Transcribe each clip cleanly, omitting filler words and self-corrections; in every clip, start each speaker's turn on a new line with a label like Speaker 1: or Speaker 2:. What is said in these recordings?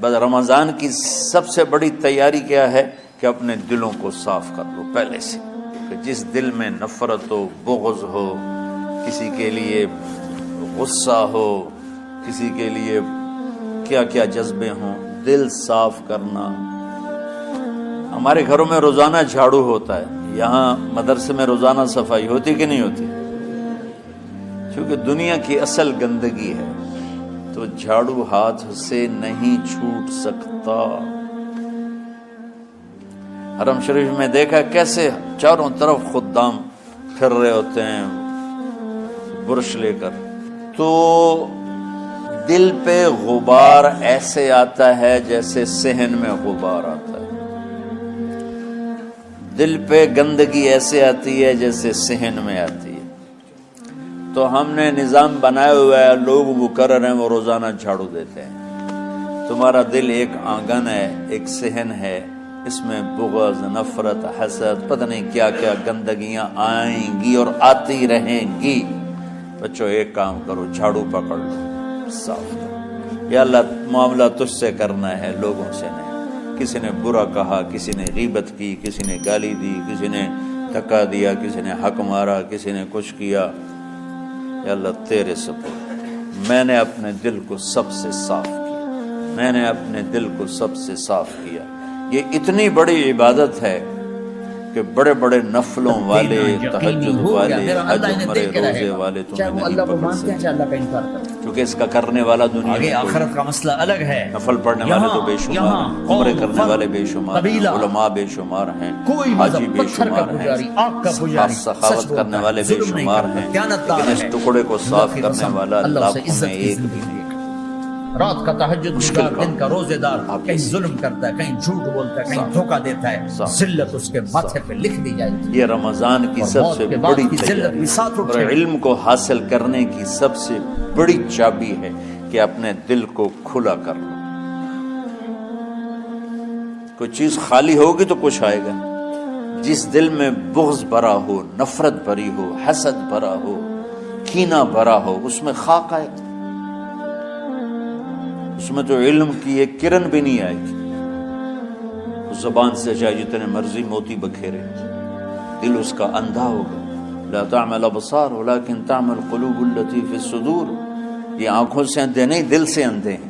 Speaker 1: بس رمضان کی سب سے بڑی تیاری کیا ہے کہ اپنے دلوں کو صاف کر لو پہلے سے، کہ جس دل میں نفرت ہو، بغض ہو، کسی کے لیے غصہ ہو، کسی کے لیے کیا کیا جذبے ہوں، دل صاف کرنا۔ ہمارے گھروں میں روزانہ جھاڑو ہوتا ہے، یہاں مدرسے میں روزانہ صفائی ہوتی کہ نہیں ہوتی؟ کیونکہ دنیا کی اصل گندگی ہے تو جھاڑو ہاتھ سے نہیں چھوٹ سکتا۔ حرم شریف میں دیکھا کیسے چاروں طرف خدام پھر رہے ہوتے ہیں برش لے کر، تو دل پہ غبار ایسے آتا ہے جیسے صحن میں غبار آتا ہے، دل پہ گندگی ایسے آتی ہے جیسے صحن میں آتی ہے۔ تو ہم نے نظام بنایا ہوا ہے، لوگ مقرر ہیں وہ روزانہ جھاڑو دیتے ہیں۔ تمہارا دل ایک آنگن ہے، ایک صحن ہے، اس میں بغض، نفرت، حسد، پتہ نہیں کیا کیا گندگیاں آئیں گی اور آتی رہیں گی۔ بچوں ایک کام کرو، جھاڑو پکڑ لو، صاف کرو۔ یا اللہ معاملہ تجھ سے کرنا ہے، لوگوں سے نہیں۔ کسی نے برا کہا، کسی نے غیبت کی، کسی نے گالی دی، کسی نے دھکا دیا، کسی نے حق مارا، کسی نے کچھ کیا، یا اللہ تیرے سپرد میں نے اپنے دل کو سب سے صاف کیا، میں نے اپنے دل کو سب سے صاف کیا۔ یہ اتنی بڑی عبادت ہے کہ بڑے بڑے نفلوں والے، تہجد والے، حج عمرے روزے والے تمہیں نہیں پکڑ سکتے، کیونکہ اس کا کرنے والا دنیا میں
Speaker 2: آخرت کا مسئلہ الگ ہے۔
Speaker 1: نفل پڑھنے والے تو بے شمار ہیں، عمرے کرنے والے بے شمار ہیں، علماء بے شمار ہیں، حاجی بے شمار ہیں، سخاوت کرنے والے بے شمار ہیں، لیکن اس ٹکڑے کو صاف کرنے والا لاکھوں میں ایک بھی نہیں۔
Speaker 2: رات کا تہجد گزار، دن کا روزے دار، کہیں ظلم کرتا ہے، کہیں جھوٹ بولتا ہے، کہیں دھوکہ دیتا ہے، ذلت اس کے ماتھے پہ لکھ دی جائے گی۔
Speaker 1: یہ رمضان کی سب سے بڑی تیاری اور علم کو حاصل کرنے کی سب سے بڑی چابی ہے کہ اپنے دل کو کھلا کر لو۔ کوئی چیز خالی ہوگی تو کچھ آئے گا۔ جس دل میں بغض بھرا ہو، نفرت بھری ہو، حسد بھرا ہو، کینہ بھرا ہو، اس میں خاک آئے گا، اس میں تو علم کی ایک کرن بھی نہیں آئے گی۔ اس زبان سے چاہے جتنے مرضی موتی بکھیرے، دل اس کا اندھا ہوگا۔ لا تعمل ابصار ولكن تعمل قلوب التي في الصدور۔ یہ آنکھوں سے اندھے نہیں، دل سے اندھے ہیں۔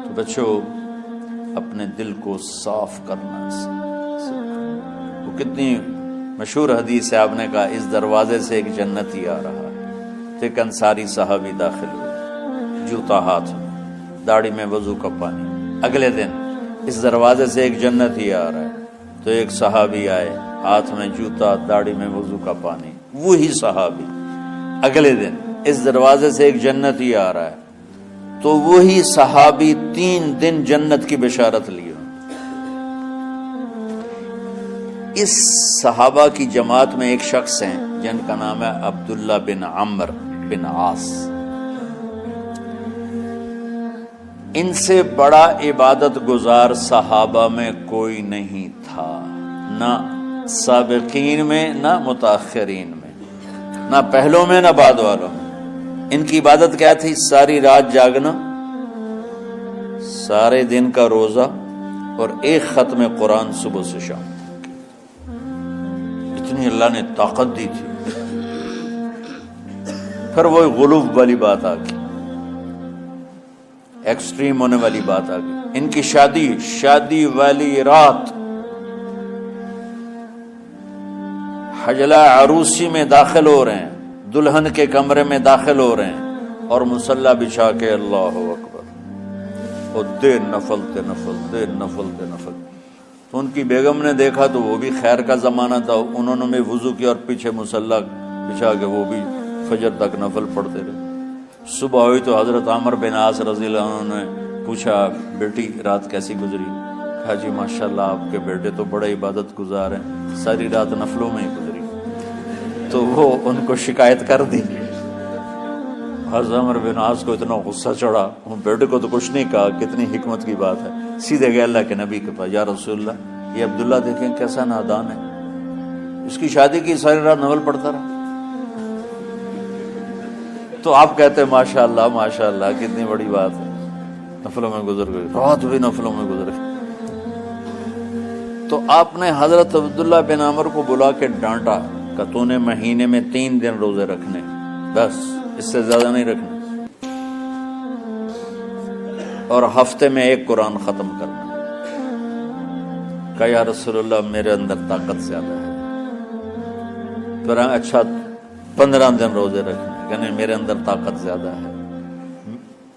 Speaker 1: تو بچوں اپنے دل کو صاف کرنا سیکھو۔ وہ کتنی مشہور حدیث ہے، آپ نے کہا اس دروازے سے ایک جنتی آ رہا ہے، تو ایک انصاری صحابی داخل ہوئے، جوتا ہاتھ میں، داڑھی میں وضو کا پانی۔ اگلے دن اس دروازے سے ایک جنتی آ رہا ہے، تو ایک صحابی آئے، ہاتھ میں جوتا، داڑھی میں وضو کا پانی، وہی صحابی۔ اگلے دن اس دروازے سے ایک جنتی آ رہا ہے، تو وہی صحابی 3 دن جنت کی بشارت لیے۔ اس صحابہ کی جماعت میں ایک شخص ہیں جن کا نام ہے عبداللہ بن عمرو بن عاص۔ ان سے بڑا عبادت گزار صحابہ میں کوئی نہیں تھا، نہ سابقین میں، نہ متاخرین میں، نہ پہلوں میں، نہ بعد والوں میں۔ ان کی عبادت کیا تھی؟ ساری رات جاگنا، سارے دن کا روزہ، اور ایک ختم قرآن صبح سے شام۔ اتنی اللہ نے طاقت دی تھی۔ پھر وہ غلوب والی بات آ گئی، ایکسٹریم ہونے والی بات آ گئی۔ ان کی شادی والی رات حجلہ عروسی میں داخل ہو رہے ہیں، دلہن کے کمرے میں داخل ہو رہے ہیں، اور مصلی بچھا کے اللہ اکبر، اور دیر نفل تے نفل، دیر نفل تے نفل۔ تو ان کی بیگم نے دیکھا تو وہ بھی خیر کا زمانہ تھا، انہوں نے بھی وضو کیا اور پیچھے مصلی بچھا کے وہ بھی فجر تک نفل پڑھتے رہے۔ صبح ہوئی تو حضرت عمرو بن عاص رضی اللہ عنہ نے پوچھا، بیٹی رات کیسی گزری؟ کہا جی ماشاءاللہ آپ کے بیٹے تو بڑے عبادت گزار ہیں، ساری رات نفلوں میں ہی گزری۔ تو وہ ان کو شکایت کر دی۔ حضرت عمرو بن عاص کو اتنا غصہ چڑھا، وہ بیٹے کو تو کچھ نہیں کہا، کتنی حکمت کی بات ہے، سیدھے گئے اللہ کے نبی کے پاس، یا رسول اللہ یہ عبداللہ دیکھیں کیسا نادان ہے، اس کی شادی کی ساری رات نفل پڑھتا رہا۔ تو آپ کہتے ہیں ماشاءاللہ ماشاءاللہ کتنی بڑی بات ہے۔ نفلوں میں گزر گئی، رات بھی نفلوں میں گزر گئی۔ تو آپ نے حضرت عبداللہ بن عمر کو بلا کے ڈانٹا کہ تو نے مہینے میں 3 دن روزے رکھنے، بس اس سے زیادہ نہیں رکھنے، اور ہفتے میں 1 قرآن ختم کرنا۔ کہ یا رسول اللہ میرے اندر طاقت زیادہ ہے۔ پھر اچھا 15 دن روزے رکھنے، کہ نہیں میرے اندر طاقت زیادہ ہے۔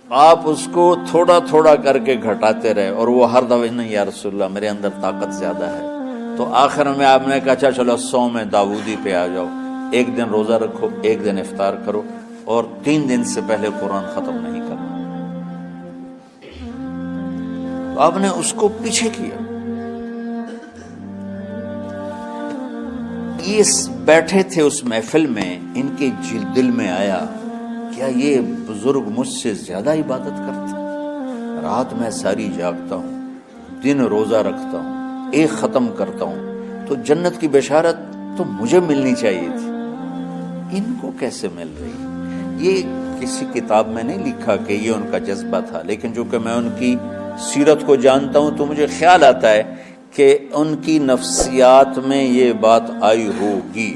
Speaker 1: آپ اس کو تھوڑا تھوڑا کر کے گھٹاتے رہے، اور وہ ہر دفعہ نہیں یا رسول اللہ میرے اندر طاقت زیادہ ہے۔ تو آخر میں آپ نے کہا اچھا چلو 100 میں داؤدی پہ آ جاؤ، 1 دن روزہ رکھو، 1 دن افطار کرو، اور 3 دن سے پہلے قرآن ختم نہیں کرنا۔ تو آپ نے اس کو پیچھے کیا۔ یہ بیٹھے تھے اس محفل میں، ان کے دل میں آیا کیا یہ بزرگ مجھ سے زیادہ عبادت کرتا، رات میں ساری جاگتا ہوں، دن روزہ رکھتا ہوں، 1 ختم کرتا ہوں، تو جنت کی بشارت تو مجھے ملنی چاہیے تھی، ان کو کیسے مل رہی؟ یہ کسی کتاب میں نہیں لکھا کہ یہ ان کا جذبہ تھا، لیکن جو کہ میں ان کی سیرت کو جانتا ہوں تو مجھے خیال آتا ہے کہ ان کی نفسیات میں یہ بات آئی ہوگی،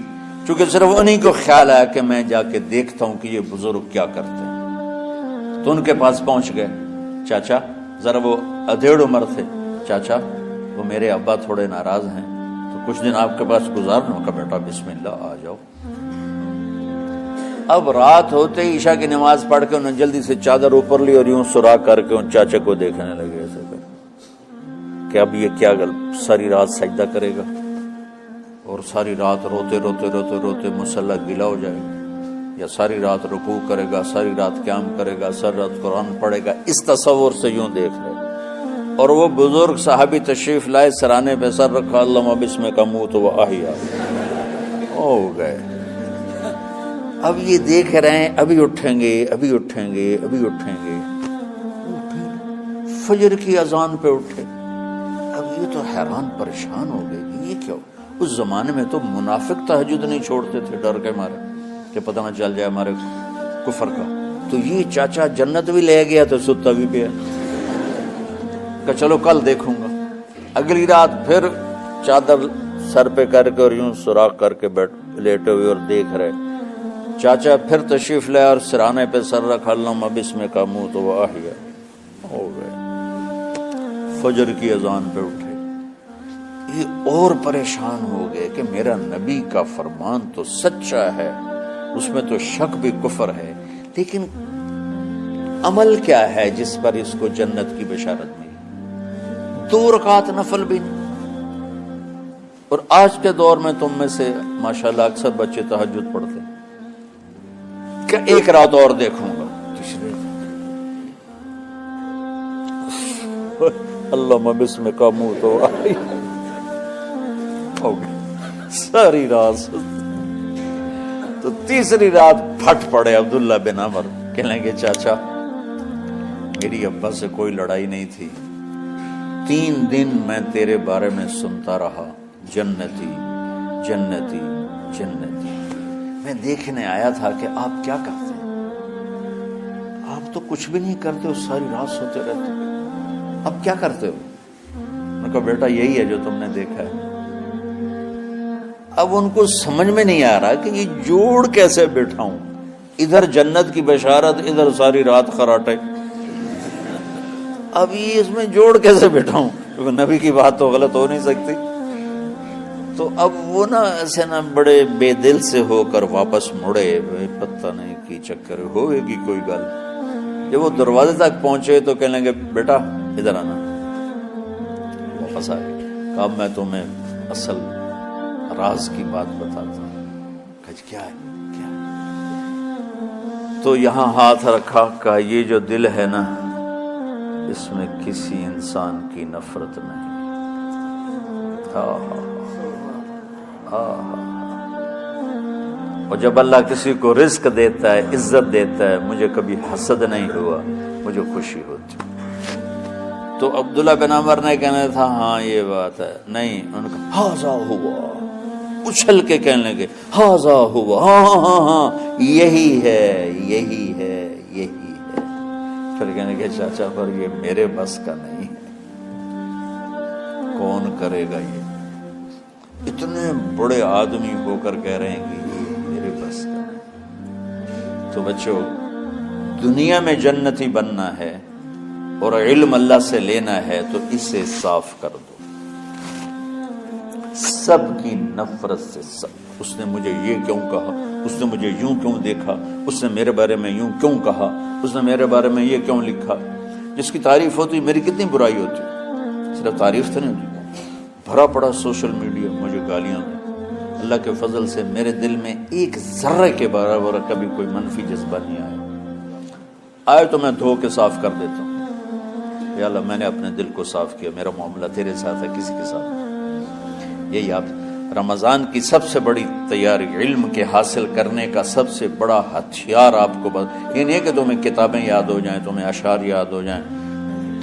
Speaker 1: چونکہ صرف انہی کو خیال آیا کہ میں جا کے دیکھتا ہوں کہ یہ بزرگ کیا کرتے ہیں۔ تو ان کے پاس پہنچ گئے، چاچا ذرا، وہ ادھیڑ عمر تھے، چاچا وہ میرے ابا تھوڑے ناراض ہیں، تو کچھ دن آپ کے پاس گزارنا کا، بیٹا بسم اللہ آ جاؤ۔ اب رات ہوتے ہی عشاء کی نماز پڑھ کے انہوں نے جلدی سے چادر اوپر لی اور یوں سراغ کر کے ان چاچا کو دیکھنے لگے ایسے کر کہ اب یہ کیا ساری رات سجدہ کرے گا، اور ساری رات روتے روتے روتے روتے مصلی گیلا ہو جائے گا، یا ساری رات رکوع کرے گا، ساری رات قیام کرے گا، ساری رات قرآن پڑھے گا، اس تصور سے یوں دیکھ رہے۔ اور وہ بزرگ صحابی تشریف لائے، سرانے پہ سر رکھا، اللہم بسم کا موت و احیا، ہو گئے۔ اب یہ دیکھ رہے ہیں ابھی اٹھیں گے، ابھی اٹھیں گے، ابھی اٹھیں گے، فجر کی اذان پہ اٹھے۔ اب یہ تو حیران پریشان ہو گئے کہ یہ کیا؟ اس زمانے میں تو منافق تہجد نہیں چھوڑتے تھے ڈر کے مارے کہ پتہ نہ چل جائے ہمارے کفر کا، تو یہ چاچا جنت بھی لے گیا تو ستا بھی پیا کہ چلو کل دیکھوں گا۔ اگلی رات پھر چادر سر پہ کر کے اور یوں سوراخ کر کے لیٹے ہوئے اور دیکھ رہے۔ چاچا پھر تشریف لے اور سرانے پہ سر رکھا، اللہم بسم کا موت و احیا، ہو گئے۔ فجر کی اذان پہ اٹھے، یہ اور پریشان ہو گئے کہ میرا نبی کا فرمان تو سچا ہے، اس میں تو شک بھی کفر ہے، لیکن عمل کیا ہے جس پر اس کو جنت کی بشارت ملی؟ 2 رکعت نفل بھی نہیں۔ اور آج کے دور میں تم میں سے ماشاءاللہ اکثر بچے تہجد پڑھتے ہیں کہ 1 رات اور دیکھوں گا، اللہم بسم کا موت و احیا، ساری رات۔ تو تیسری رات پھٹ پڑے عبداللہ بن عمر، کہنے لگے چاچا میری ابا سے کوئی لڑائی نہیں تھی، 3 دن میں تیرے بارے میں سنتا رہا، جنتی جنتی جنتی۔ میں دیکھنے آیا تھا کہ آپ کیا کرتے ہیں، آپ تو کچھ بھی نہیں کرتے ہو، ساری رات سوتے رہتے ہو، اب کیا کرتے ہو؟ میں کہا بیٹا یہی ہے جو تم نے دیکھا ہے۔ اب ان کو سمجھ میں نہیں آ رہا کہ یہ جوڑ کیسے بٹھاؤں، ادھر جنت کی بشارت، ادھر ساری رات خراٹے، اب یہ اس میں جوڑ کیسے بٹھاؤں، کیونکہ نبی کی بات تو غلط ہو نہیں سکتی۔ تو اب وہ نا ایسے نا بڑے بے دل سے ہو کر واپس مڑے، پتہ نہیں کی چکر ہوئے گی کوئی گل۔ جب وہ دروازے تک پہنچے تو کہنے لگے بیٹا ادھر آنا، واپس آ گئے۔ کہا میں تمہیں اصل راز کی بات بتاتا ہوں۔ کہا کیا ہے؟ کیا ہے؟ تو یہاں ہاتھ رکھا، کہا یہ جو دل ہے نا، اس میں کسی انسان کی نفرت نہیں۔ اور جب اللہ کسی کو رزق دیتا ہے، عزت دیتا ہے، مجھے کبھی حسد نہیں ہوا، مجھے خوشی ہوتی۔ تو عبداللہ بن عمر نے کہنا تھا ہاں یہ بات ہے، نہیں، ان کا ہاذا ہوا، اچھل کے کہنے لگے ہاذا ہوا، ہاں ہاں ہاں یہی ہے، یہی ہے، یہی ہے۔ پھر کہنے کہ چاچا پر یہ میرے بس کا نہیں ہے، کون کرے گا یہ؟ اتنے بڑے آدمی ہو کر کہہ رہے ہیں کہ یہ میرے بس کا نہیں۔ تو بچوں، دنیا میں جنتی بننا ہے اور علم اللہ سے لینا ہے تو اسے صاف کر دو، سب کی نفرت سے۔ سب، اس نے مجھے یہ کیوں کہا، اس نے مجھے یوں کیوں دیکھا، اس نے میرے بارے میں یوں کیوں کہا، اس نے میرے بارے میں یہ کیوں لکھا۔ جس کی تعریف ہوتی میری کتنی برائی ہوتی، صرف تعریف تو نہیں ہوتی، بھرا پڑا سوشل میڈیا مجھے گالیاں دیں۔ اللہ کے فضل سے میرے دل میں ایک ذرے کے برابر کبھی کوئی منفی جذبہ نہیں آیا، آئے تو میں دھو کے صاف کر دیتا ہوں، یا اللہ میں نے اپنے دل کو صاف کیا، میرا معاملہ تیرے ساتھ ہے، کسی کے ساتھ نہیں۔ یہی آپ رمضان کی سب سے بڑی تیاری، علم کے حاصل کرنے کا سب سے بڑا ہتھیار آپ کو یہ نہیں ہے کہ تمہیں کتابیں یاد ہو جائیں، تمہیں اشعار یاد ہو جائیں۔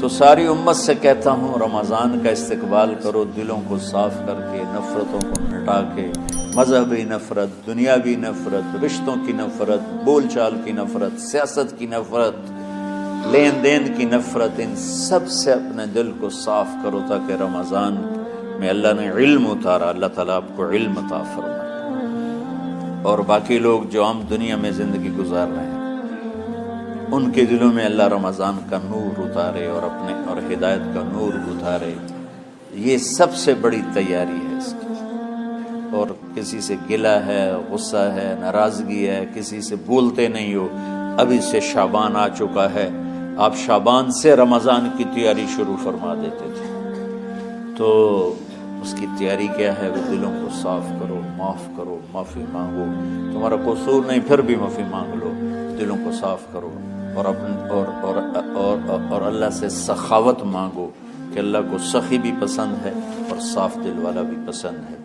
Speaker 1: تو ساری امت سے کہتا ہوں رمضان کا استقبال کرو دلوں کو صاف کر کے، نفرتوں کو مٹا کے، مذہبی نفرت، دنیاوی نفرت، رشتوں کی نفرت، بول چال کی نفرت، سیاست کی نفرت، لین دین کی نفرت، ان سب سے اپنے دل کو صاف کرو تاکہ رمضان میں اللہ نے علم اتارا، اللہ تعالیٰ آپ کو علم عطا فرمائے، اور باقی لوگ جو عام دنیا میں زندگی گزار رہے ہیں ان کے دلوں میں اللہ رمضان کا نور اتارے اور ہدایت کا نور اتارے۔ یہ سب سے بڑی تیاری ہے اس کی۔ اور کسی سے گلہ ہے، غصہ ہے، ناراضگی ہے، کسی سے بولتے نہیں ہو، ابھی سے شعبان آ چکا ہے، آپ شعبان سے رمضان کی تیاری شروع فرما دیتے تھے، تو اس کی تیاری کیا ہے؟ وہ دلوں کو صاف کرو، معاف کرو، معافی مانگو، تمہارا قصور نہیں پھر بھی معافی مانگ لو، دلوں کو صاف کرو، اور اللہ سے سخاوت مانگو کہ اللہ کو سخی بھی پسند ہے اور صاف دل والا بھی پسند ہے۔